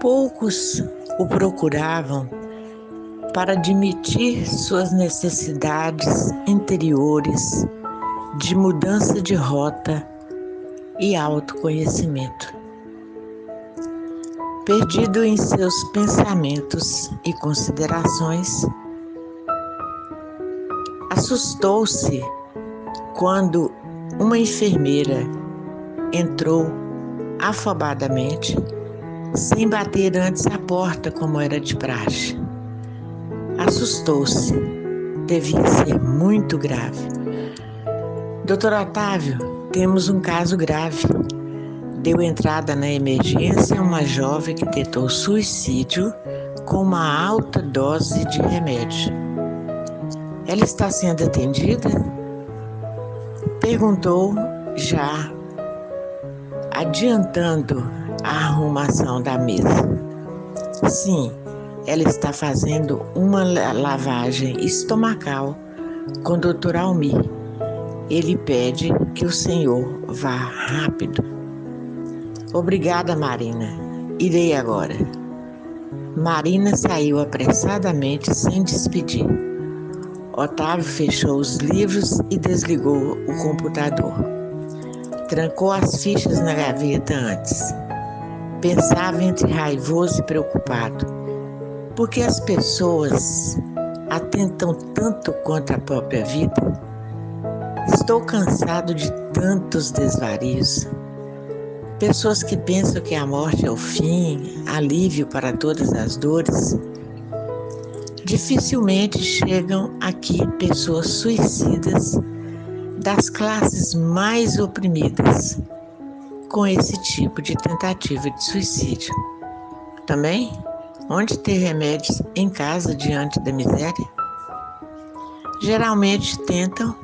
Poucos o procuravam para admitir suas necessidades interiores de mudança de rota e autoconhecimento. Perdido em seus pensamentos e considerações, assustou-se quando uma enfermeira entrou afobadamente, sem bater antes a porta como era de praxe. Assustou-se, devia ser muito grave. Doutor Otávio, temos um caso grave. Deu entrada na emergência uma jovem que tentou suicídio com uma alta dose de remédio. Ela está sendo atendida? Perguntou, já adiantando a arrumação da mesa. Sim, ela está fazendo uma lavagem estomacal com o Dr. Almir. Ele pede que o senhor vá rápido. Obrigada, Marina. Irei agora. Marina saiu apressadamente sem despedir. Otávio fechou os livros e desligou o computador. Trancou as fichas na gaveta antes. Pensava entre raivoso e preocupado. Por que as pessoas atentam tanto contra a própria vida? Estou cansado de tantos desvarios. Pessoas que pensam que a morte é o fim, alívio para todas as dores. Dificilmente chegam aqui pessoas suicidas das classes mais oprimidas com esse tipo de tentativa de suicídio. Também, onde ter remédios em casa diante da miséria? Geralmente tentam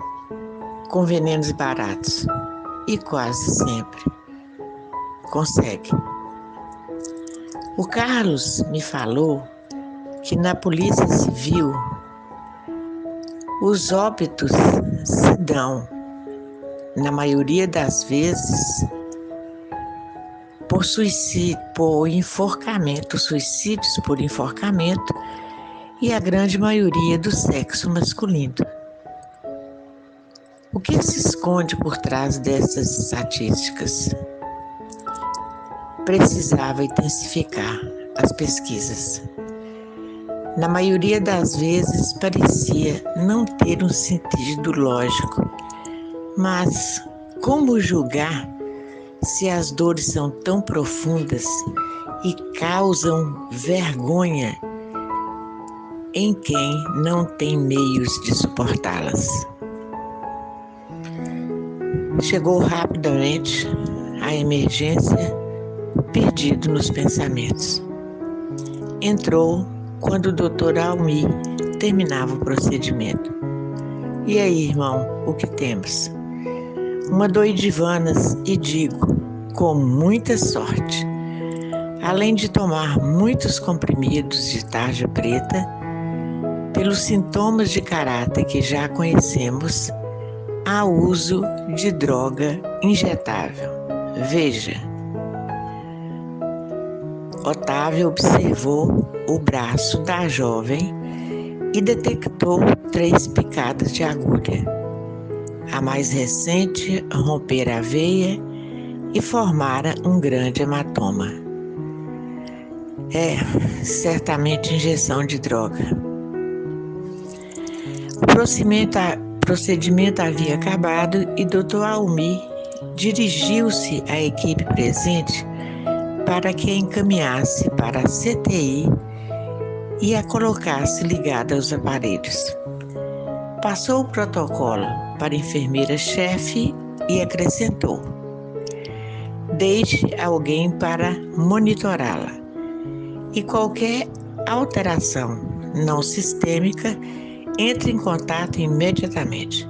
com venenos baratos e quase sempre consegue. O Carlos me falou que na Polícia Civil os óbitos se dão, na maioria das vezes, por suicídio, por enforcamento, suicídios por enforcamento, e a grande maioria do sexo masculino. O que se esconde por trás dessas estatísticas? Precisava intensificar as pesquisas. Na maioria das vezes parecia não ter um sentido lógico, mas como julgar se as dores são tão profundas e causam vergonha em quem não tem meios de suportá-las? Chegou rapidamente à emergência, perdido nos pensamentos. Entrou quando o Dr. Almir terminava o procedimento. E aí, irmão, o que temos? Uma doidivanas e digo, com muita sorte. Além de tomar muitos comprimidos de tarja preta, pelos sintomas de caráter que já conhecemos, há uso de droga injetável. Veja. Otávio observou o braço da jovem e detectou 3 picadas de agulha. A mais recente rompera a veia e formara um grande hematoma. Certamente injeção de droga. O procedimento havia acabado e Dr. Almir dirigiu-se à equipe presente para que a encaminhasse para a CTI e a colocasse ligada aos aparelhos. Passou o protocolo para a enfermeira-chefe e acrescentou: deixe alguém para monitorá-la. E qualquer alteração não sistêmica, entre em contato imediatamente.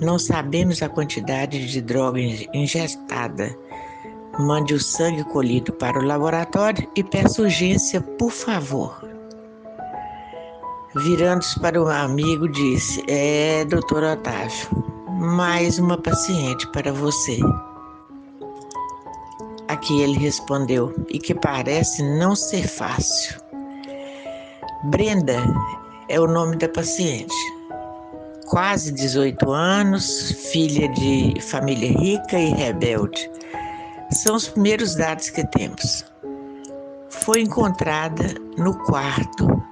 Não sabemos a quantidade de droga injetada. Mande o sangue colhido para o laboratório e peça urgência, por favor. Virando-se para o amigo, disse: doutor Otávio, mais uma paciente para você. que ele respondeu, e que parece não ser fácil. Brenda é o nome da paciente. Quase 18 anos, filha de família rica e rebelde. São os primeiros dados que temos. Foi encontrada no quarto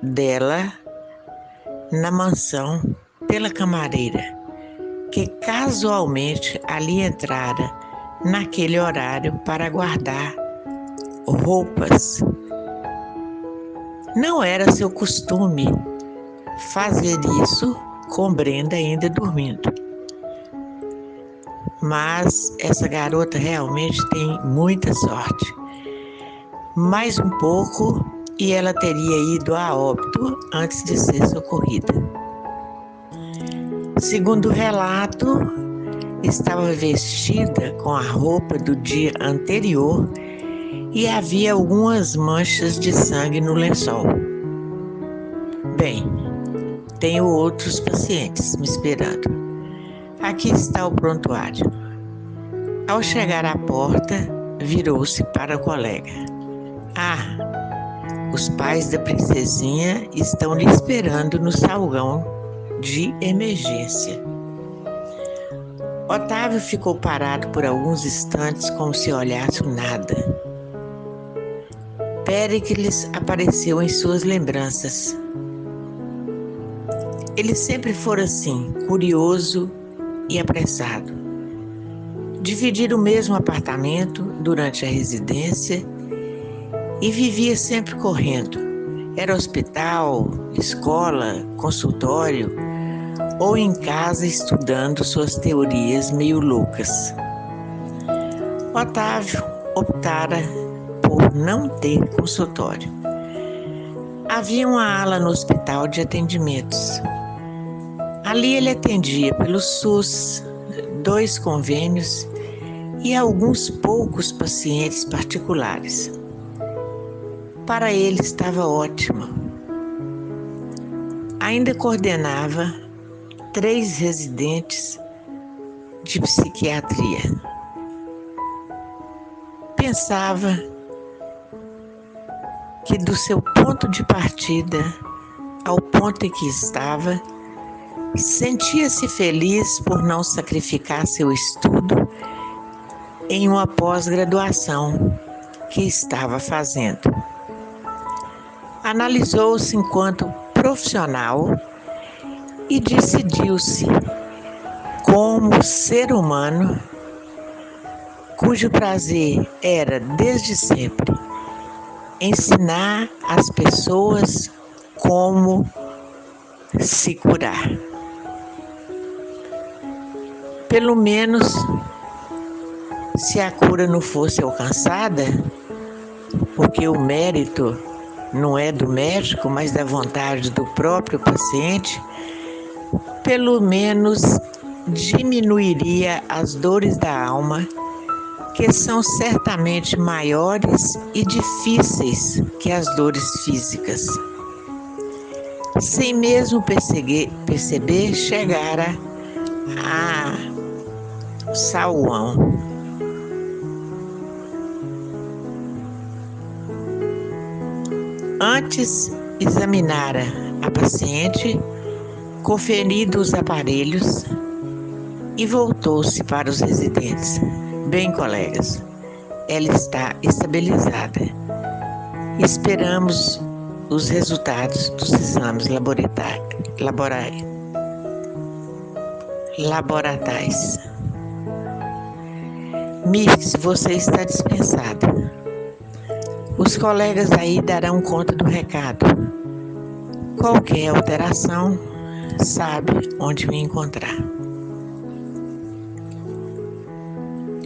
dela, na mansão, pela camareira, que casualmente ali entrara naquele horário para guardar roupas. Não era seu costume fazer isso com Brenda ainda dormindo. Mas essa garota realmente tem muita sorte. Mais um pouco e ela teria ido a óbito antes de ser socorrida. Segundo o relato, estava vestida com a roupa do dia anterior e havia algumas manchas de sangue no lençol. Bem, tenho outros pacientes me esperando. Aqui está o prontuário. Ao chegar à porta, virou-se para o colega. Os pais da princesinha estão lhe esperando no saguão de emergência. Otávio ficou parado por alguns instantes como se olhasse o nada. Péricles apareceu em suas lembranças. Ele sempre fora assim, curioso e apressado. Dividir o mesmo apartamento durante a residência e vivia sempre correndo. Era hospital, escola, consultório ou em casa estudando suas teorias meio loucas. Otávio optara por não ter consultório. Havia uma ala no hospital de atendimentos. Ali ele atendia pelo SUS, 2 convênios e alguns poucos pacientes particulares. Para ele estava ótimo. Ainda coordenava 3 residentes de psiquiatria. Pensava que do seu ponto de partida ao ponto em que estava, sentia-se feliz por não sacrificar seu estudo em uma pós-graduação que estava fazendo. Analisou-se enquanto profissional e decidiu-se como ser humano cujo prazer era, desde sempre, ensinar as pessoas como se curar. Pelo menos, se a cura não fosse alcançada, porque o mérito não é do médico, mas da vontade do próprio paciente, pelo menos diminuiria as dores da alma, que são certamente maiores e difíceis que as dores físicas. Sem mesmo perceber, chegara a saguão. Antes, examinara a paciente, conferindo os aparelhos e voltou-se para os residentes. Bem, colegas, ela está estabilizada. Esperamos os resultados dos exames laboratais. Mirks, você está dispensada. Os colegas aí darão conta do recado. Qualquer alteração, sabe onde me encontrar.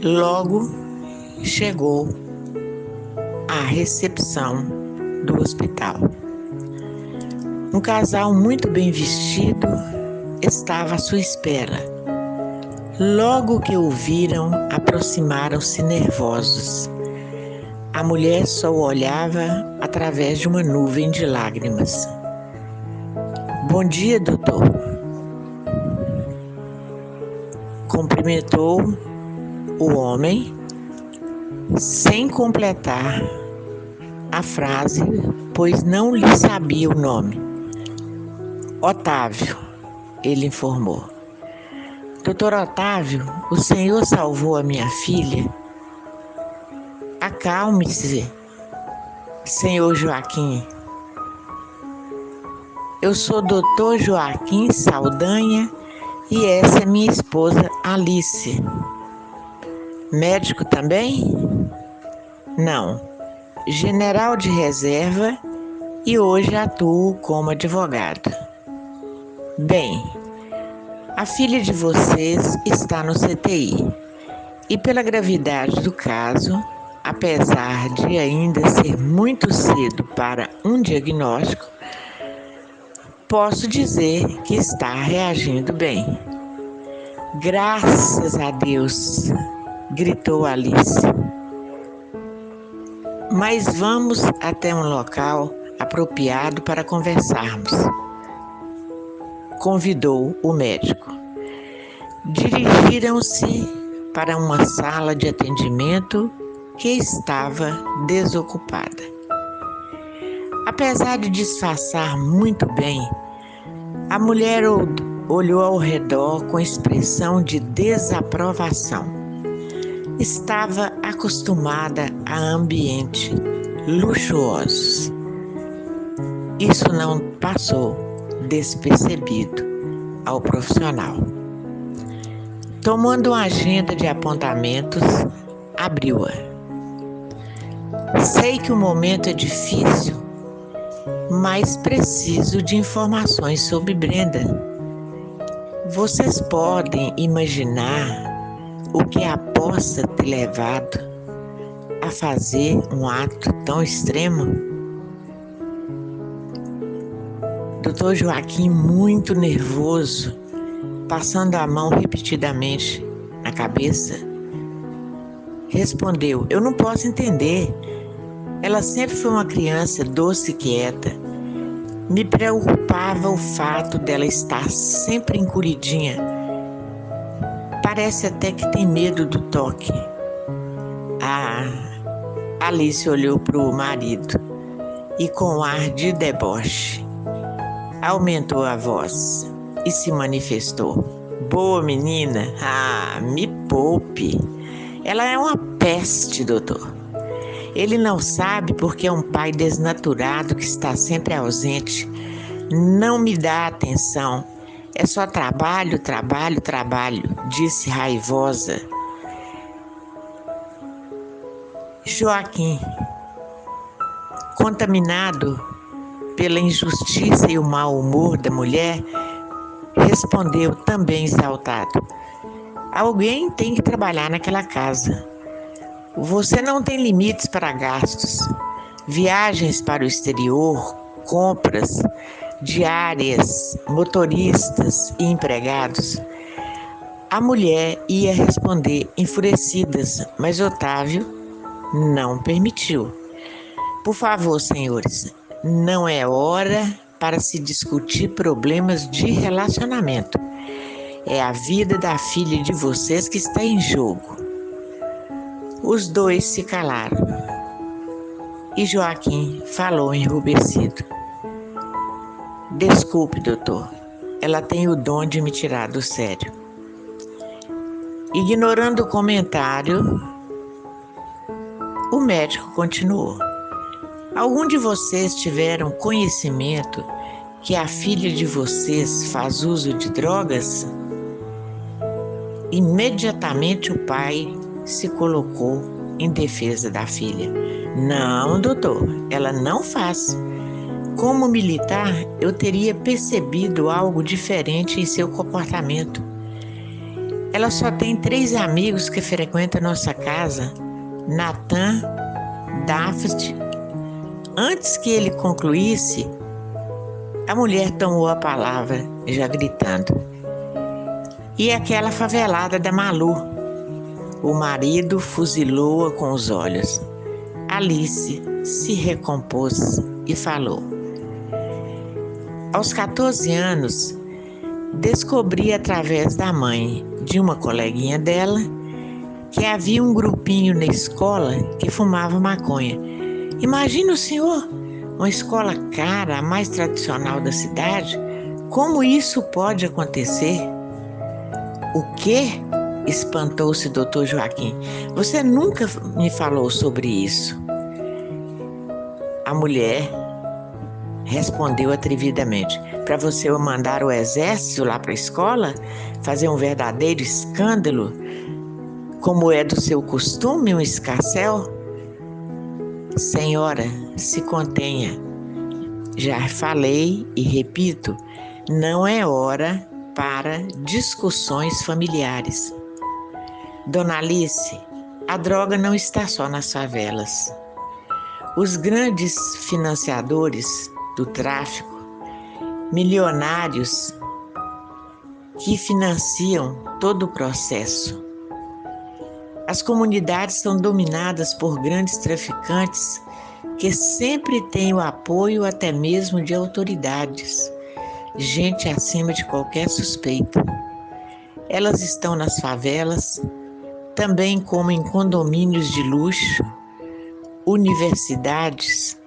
Logo chegou a recepção do hospital. Um casal muito bem vestido estava à sua espera. Logo que o viram, aproximaram-se nervosos. A mulher só o olhava através de uma nuvem de lágrimas. Bom dia, doutor. Cumprimentou o homem, sem completar a frase, pois não lhe sabia o nome. Otávio, ele informou. Doutor Otávio, o senhor salvou a minha filha? Acalme-se, senhor Joaquim. Eu sou doutor Joaquim Saldanha e essa é minha esposa Alice. Médico também? Não. General de reserva e hoje atuo como advogado. Bem, a filha de vocês está no CTI e pela gravidade do caso, apesar de ainda ser muito cedo para um diagnóstico, posso dizer que está reagindo bem. Graças a Deus, gritou Alice. Mas vamos até um local apropriado para conversarmos, convidou o médico. Dirigiram-se para uma sala de atendimento que estava desocupada. Apesar de disfarçar muito bem, a mulher olhou ao redor com expressão de desaprovação. Estava acostumada a ambientes luxuosos. Isso não passou despercebido ao profissional. Tomando uma agenda de apontamentos, abriu-a. Sei que o momento é difícil, mas preciso de informações sobre Brenda. Vocês podem imaginar o que a possa ter levado a fazer um ato tão extremo? Doutor Joaquim, muito nervoso, passando a mão repetidamente na cabeça, respondeu: eu não posso entender. Ela sempre foi uma criança doce e quieta. Me preocupava o fato dela estar sempre encolhidinha. Parece até que tem medo do toque. Alice olhou para o marido e com ar de deboche aumentou a voz e se manifestou. Boa menina, me poupe. Ela é uma peste, doutor. Ele não sabe porque é um pai desnaturado que está sempre ausente. Não me dá atenção. É só trabalho, trabalho, trabalho, disse raivosa. Joaquim, contaminado pela injustiça e o mau humor da mulher, respondeu também exaltado: alguém tem que trabalhar naquela casa. Você não tem limites para gastos, viagens para o exterior, compras, diárias, motoristas e empregados. A mulher ia responder enfurecidas, mas Otávio não permitiu. Por favor, senhores, não é hora para se discutir problemas de relacionamento. É a vida da filha de vocês que está em jogo. Os dois se calaram e Joaquim falou enrubescido: desculpe, doutor, ela tem o dom de me tirar do sério. Ignorando o comentário, o médico continuou: algum de vocês tiveram conhecimento que a filha de vocês faz uso de drogas? Imediatamente o pai se colocou em defesa da filha. Não, doutor, ela não faz. Como militar, eu teria percebido algo diferente em seu comportamento. Ela só tem 3 amigos que frequentam nossa casa: Natan, Daphne. Antes que ele concluísse, a mulher tomou a palavra, já gritando: e aquela favelada da Malu? O marido fuzilou-a com os olhos. Alice se recompôs e falou: aos 14 anos, descobri através da mãe de uma coleguinha dela que havia um grupinho na escola que fumava maconha. Imagina o senhor, uma escola cara, a mais tradicional da cidade, como isso pode acontecer? O quê? Espantou-se Dr. Joaquim. Você nunca me falou sobre isso. A mulher respondeu atrevidamente: para você mandar o exército lá para a escola, fazer um verdadeiro escândalo, como é do seu costume, um escarcéu? Senhora, se contenha. Já falei e repito, não é hora para discussões familiares. Dona Alice, a droga não está só nas favelas. Os grandes financiadores do tráfico, milionários que financiam todo o processo. As comunidades são dominadas por grandes traficantes que sempre têm o apoio até mesmo de autoridades, gente acima de qualquer suspeita. Elas estão nas favelas, também como em condomínios de luxo, universidades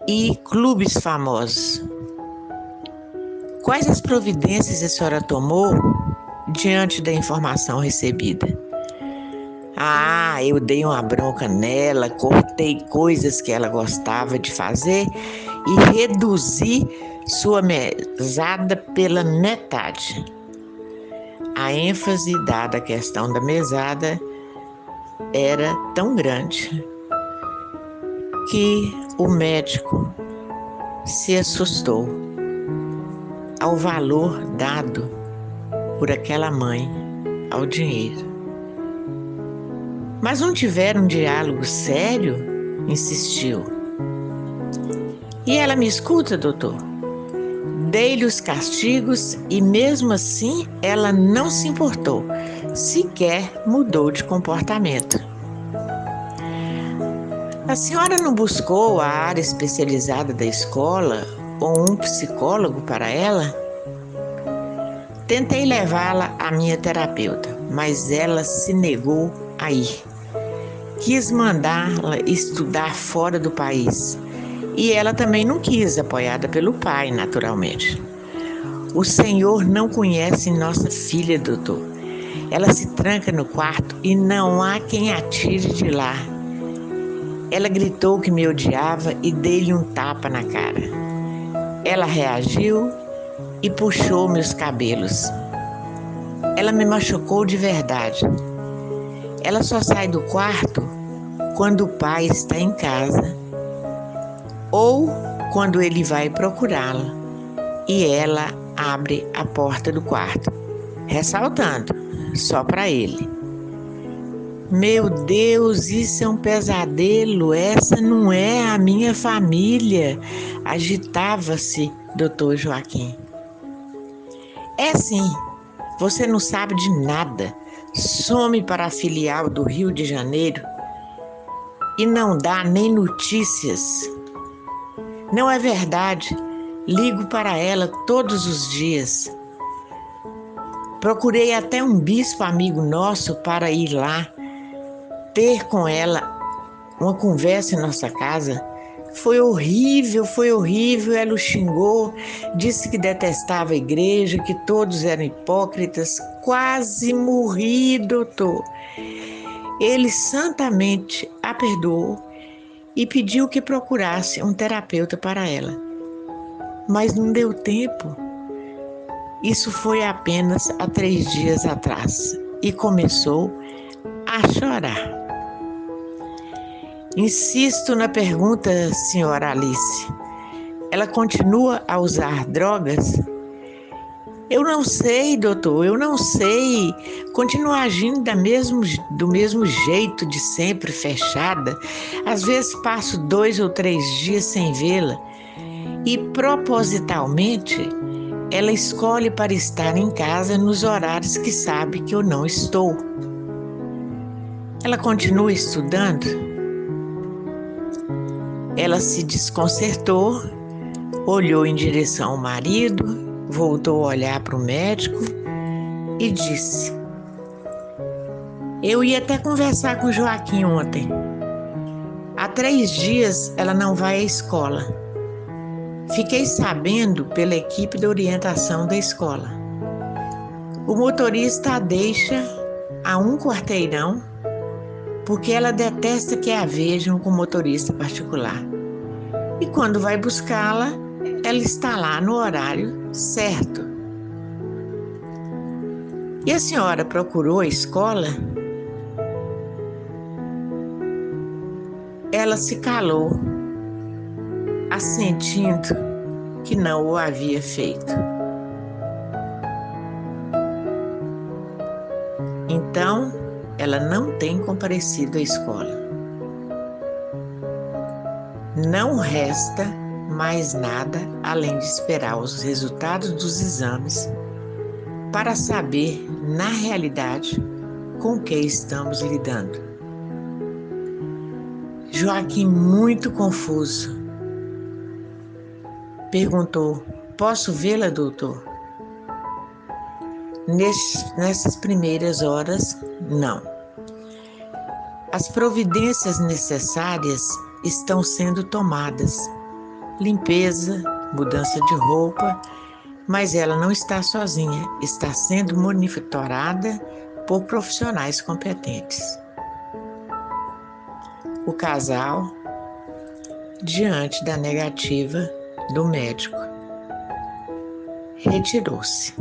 e clubes famosos. Quais as providências a senhora tomou diante da informação recebida? Eu dei uma bronca nela, cortei coisas que ela gostava de fazer e reduzi sua mesada pela metade. A ênfase dada à questão da mesada era tão grande que o médico se assustou ao valor dado por aquela mãe ao dinheiro. Mas não tiveram um diálogo sério? Insistiu. E ela me escuta, doutor? Dei-lhe os castigos e mesmo assim ela não se importou, sequer mudou de comportamento. A senhora não buscou a área especializada da escola ou um psicólogo para ela? Tentei levá-la à minha terapeuta, mas ela se negou a ir. Quis mandá-la estudar fora do país e ela também não quis, apoiada pelo pai, naturalmente. O senhor não conhece nossa filha, doutor. Ela se tranca no quarto e não há quem a tire de lá. Ela gritou que me odiava e dei-lhe um tapa na cara. Ela reagiu e puxou meus cabelos. Ela me machucou de verdade. Ela só sai do quarto quando o pai está em casa ou quando ele vai procurá-la e ela abre a porta do quarto, ressaltando, só para ele. Meu Deus, isso é um pesadelo, essa não é a minha família, agitava-se Dr. Joaquim. É sim, você não sabe de nada, some para a filial do Rio de Janeiro e não dá nem notícias. Não é verdade, ligo para ela todos os dias. Procurei até um bispo amigo nosso para ir lá, ter com ela uma conversa em nossa casa. Foi horrível, ela o xingou, disse que detestava a igreja, que todos eram hipócritas, quase morri, doutor. Ele santamente a perdoou e pediu que procurasse um terapeuta para ela. Mas não deu tempo. Isso foi apenas há 3 dias atrás e começou a chorar. Insisto na pergunta, senhora Alice. Ela continua a usar drogas? Eu não sei, doutor, eu não sei. Continua agindo do mesmo jeito de sempre, fechada. Às vezes passo 2 ou 3 dias sem vê-la. E propositalmente, ela escolhe para estar em casa nos horários que sabe que eu não estou. Ela continua estudando? Ela se desconcertou, olhou em direção ao marido, voltou a olhar para o médico e disse: Eu ia até conversar com o Joaquim ontem. Há 3 dias ela não vai à escola. Fiquei sabendo pela equipe de orientação da escola. O motorista a deixa a um quarteirão porque ela detesta que a vejam com motorista particular. E quando vai buscá-la, ela está lá no horário certo. E a senhora procurou a escola? Ela se calou, assentindo que não o havia feito. Então, ela não tem comparecido à escola. Não resta mais nada além de esperar os resultados dos exames para saber, na realidade, com que estamos lidando. Joaquim, muito confuso, perguntou: posso vê-la, doutor? Nessas primeiras horas, não. As providências necessárias estão sendo tomadas. Limpeza, mudança de roupa, mas ela não está sozinha, está sendo monitorada por profissionais competentes. O casal, diante da negativa do médico, retirou-se.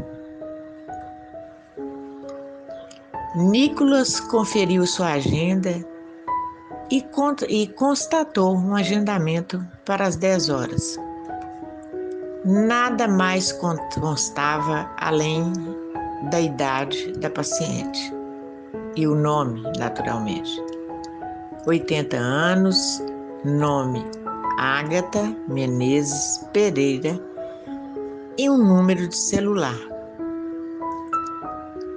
Nicolas conferiu sua agenda e constatou um agendamento para as 10 horas. Nada mais constava além da idade da paciente e o nome, naturalmente. 80 anos, nome Ágata Menezes Pereira e um número de celular.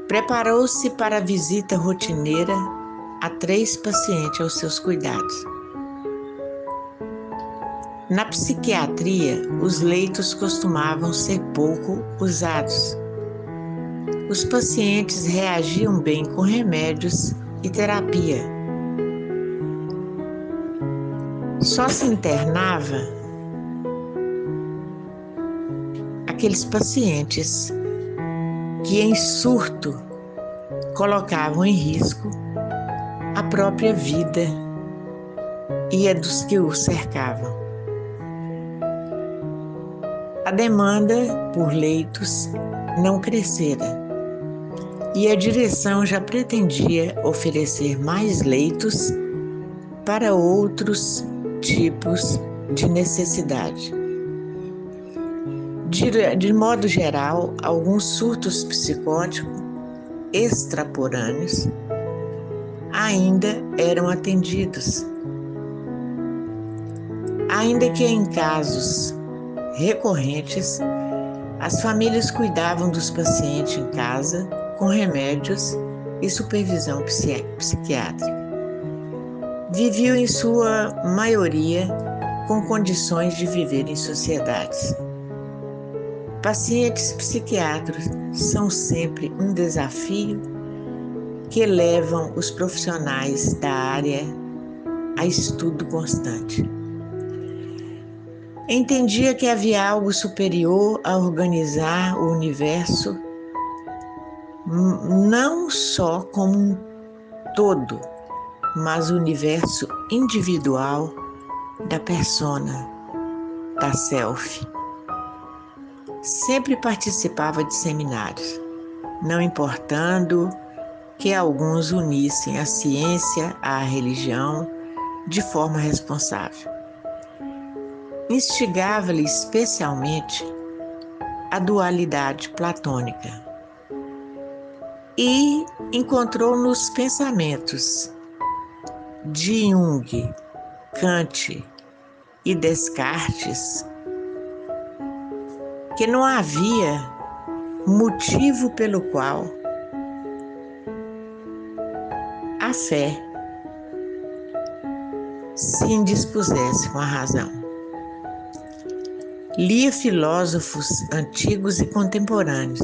Preparou-se para a visita rotineira a 3 pacientes aos seus cuidados. Na psiquiatria, os leitos costumavam ser pouco usados. Os pacientes reagiam bem com remédios e terapia. Só se internava aqueles pacientes que em surto colocavam em risco a própria vida e a dos que o cercavam. A demanda por leitos não crescera e a direção já pretendia oferecer mais leitos para outros tipos de necessidade. De modo geral, alguns surtos psicóticos extemporâneos ainda eram atendidos, ainda que em casos recorrentes, as famílias cuidavam dos pacientes em casa com remédios e supervisão psiquiátrica. Viviam em sua maioria com condições de viver em sociedades. Pacientes psiquiátricos são sempre um desafio que levam os profissionais da área a estudo constante. Entendia que havia algo superior a organizar o universo, não só como um todo, mas o universo individual da persona, da self. Sempre participava de seminários, não importando que alguns unissem a ciência à religião de forma responsável. Instigava-lhe especialmente a dualidade platônica e encontrou nos pensamentos de Jung, Kant e Descartes que não havia motivo pelo qual a fé se indispusesse com a razão. Lia filósofos antigos e contemporâneos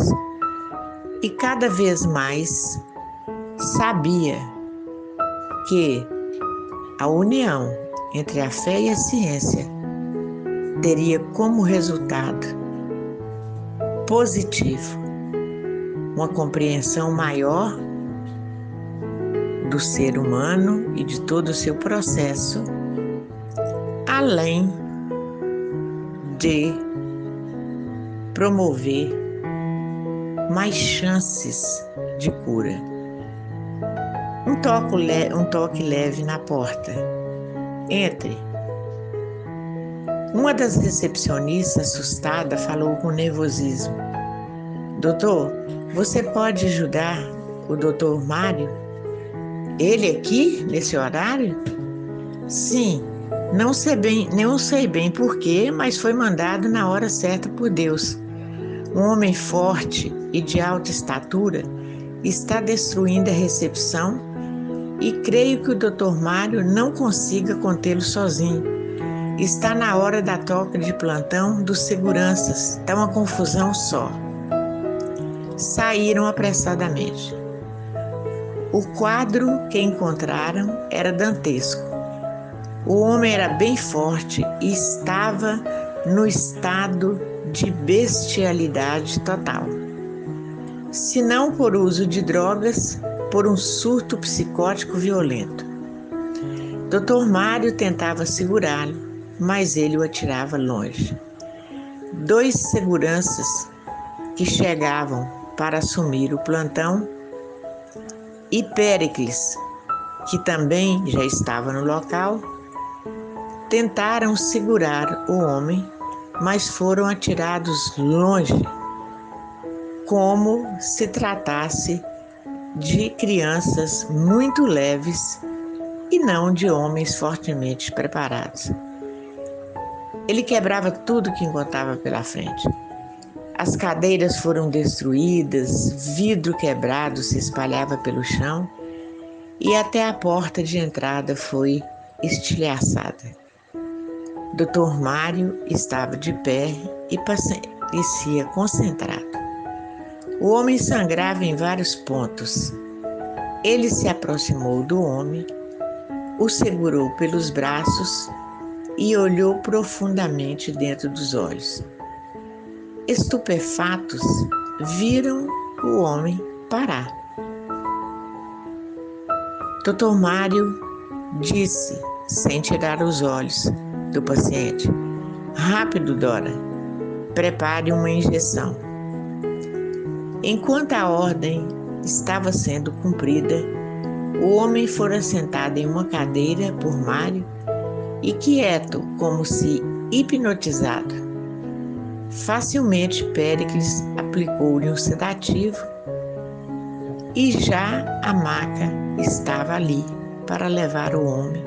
e cada vez mais sabia que a união entre a fé e a ciência teria como resultado positivo uma compreensão maior do ser humano e de todo o seu processo, além de promover mais chances de cura. Um toque leve na porta. Entre. Uma das recepcionistas, assustada, falou com nervosismo: Doutor, você pode ajudar o doutor Mário? Ele aqui, nesse horário? Sim, não sei bem porquê, mas foi mandado na hora certa por Deus. Um homem forte e de alta estatura está destruindo a recepção e creio que o doutor Mário não consiga contê-lo sozinho. Está na hora da troca de plantão dos seguranças. Está uma confusão só. Saíram apressadamente. O quadro que encontraram era dantesco. O homem era bem forte e estava no estado de bestialidade total. Se não por uso de drogas, por um surto psicótico violento. Dr. Mário tentava segurá-lo, mas ele o atirava longe. 2 seguranças que chegavam para assumir o plantão e Péricles, que também já estava no local, tentaram segurar o homem, mas foram atirados longe, como se tratasse de crianças muito leves e não de homens fortemente preparados. Ele quebrava tudo que encontrava pela frente. As cadeiras foram destruídas, vidro quebrado se espalhava pelo chão e até a porta de entrada foi estilhaçada. Dr. Mário estava de pé e parecia concentrado. O homem sangrava em vários pontos. Ele se aproximou do homem, o segurou pelos braços e olhou profundamente dentro dos olhos. Estupefatos, viram o homem parar. Dr. Mário disse, sem tirar os olhos do paciente: Rápido, Dora, prepare uma injeção. Enquanto a ordem estava sendo cumprida, o homem fora sentado em uma cadeira por Mário e quieto, como se hipnotizado. Facilmente Péricles aplicou-lhe um sedativo e já a maca estava ali para levar o homem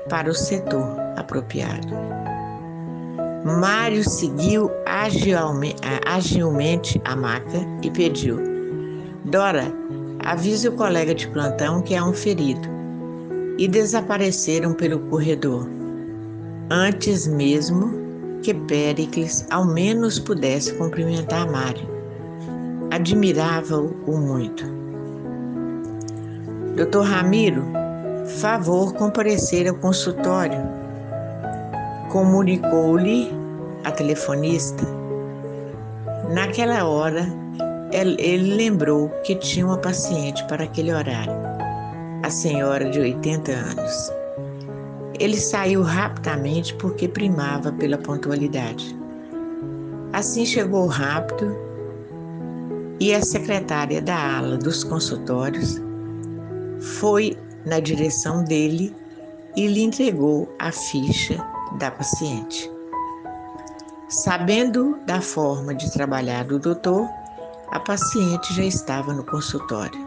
para o setor apropriado. Mário seguiu agilmente a maca e pediu: Dora, avise o colega de plantão que há um ferido. E desapareceram pelo corredor, antes mesmo que Péricles ao menos pudesse cumprimentar Mário. Admirava-o muito. Dr. Ramiro, favor comparecer ao consultório, comunicou-lhe a telefonista. Naquela hora, ele lembrou que tinha uma paciente para aquele horário, a senhora de 80 anos. Ele saiu rapidamente porque primava pela pontualidade. Assim chegou rápido e a secretária da ala dos consultórios foi na direção dele e lhe entregou a ficha da paciente. Sabendo da forma de trabalhar do doutor, a paciente já estava no consultório.